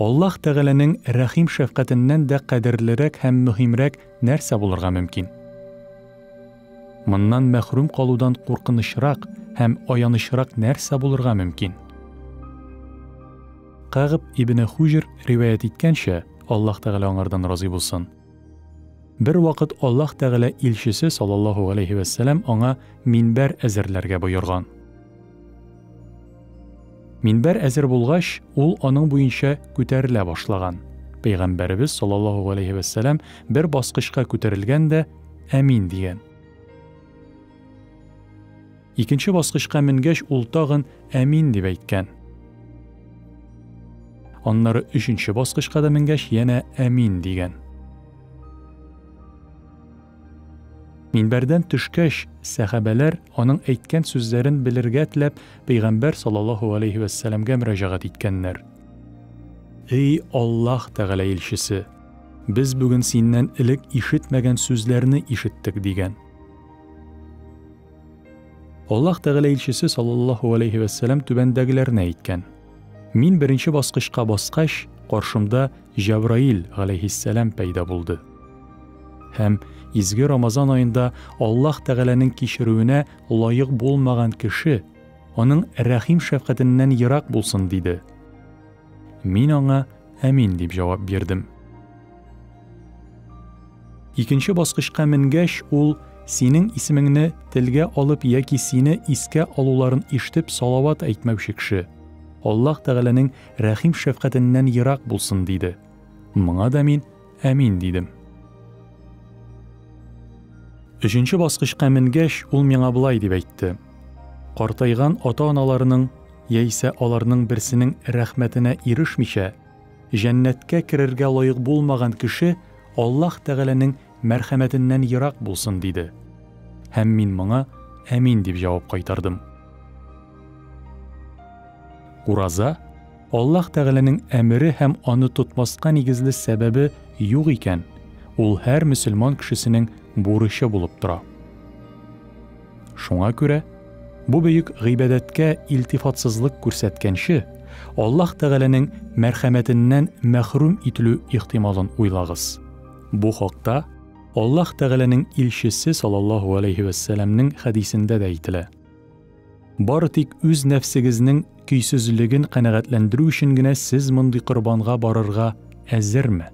Аллаһ Тәгаләнең рәхим шәфкатеннән дә кадерлерәк һәм мөһимрәк нәрсә булырга мөмкин? Моннан мәхрүм калудан куркынычрак һәм аянычрак нәрсә булырга мөмкин? Кагып ибн Хуҗр риваят иткәнчә, Аллаһ Тәгалә аңардан разый булсын. Бер вакыт Аллаһ Тәгалә илчесе саллаллаһу алейхи ва сәлям аңа минбәр әзерләргә боерган. Минбәр әзер булгач, ул аның буенча күтәрелә башлаган. Пәйгамбәрбез саллаллаһу алейхи ва сәлям бер баскычка күтәрелгән дә «Әмин» дигән. Икенче баскычка менгәч, ул тагын «Әмин» дип әйткән. Аннары өченче баскычка да менгәч, янә «Әмин» дигән. Минбәрдән төшкәч, сәхабәләр аның әйткән сүзләрен белергә теләп, Пәйгамбәр саллаллаһу алейхи ва сәлямгә мөрәҗәгать иткәннәр. Эй Аллаһ Тәгалә илчесе, без бүген синнән элек ишетмәгән сүзләрне ишеттек дигән. Аллаһ Тәгалә илчесе саллаллаһу алейхи ва сәлям түбәндәгеләрне әйткән. Мин беренче баскычка баскач, каршымда Җабраил алейхиссәлам пәйда булды. Һәм изге Рамазан айында Аллаһ Тәгаләнең кичерүенә лаек булмаган кеше аның рәхим шәфкатеннән ерак булсын диде. Мин аңа «Әмин» дип җавап бирдем. Икенче баскычка менгәч, ул синең исемеңне телгә алып яки сине искә алуларын ишетеп салават әйтмәүче кеше Аллаһ Тәгаләнең рәхим шәфкатеннән ерак булсын диде. Моңа да мин «Әмин» дидем. Өченче баскычка менгәч, ул миңа булай дип әйтте. Картайган ата-аналарының яисә аларның берсенең рәхмәтенә ирешмичә, җәннәткә керергә лаек булмаган кеше Аллаһ Тәгаләнең мәрхәмәтеннән ерак булсын диде. Һәм мин моңа «Әмин» дип җавап кайтардым. Ураза Аллаһ Тәгаләнең әмере һәм аны тотмаска нигезле сәбәбе юк икән. Ул һәр мөселман кешесенең бурычы булып тора. Шуңа күрә, бу бөек гыйбадәткә илтифатсызлык күрсәткәнче, Аллаһ Тәгаләнең мәрхәмәтеннән мәхрүм ителү ихтималын уйлагыз. Бу хакта Аллаһ Тәгаләнең илчесе саллаллаһу алейхи ва сәлямнең хәдисендә дә әйтелә. Бары тик үз нәфсегезнең көйсезлеген канәгатьләндерү өчен генә сез мондый корбанга барырга әзерме?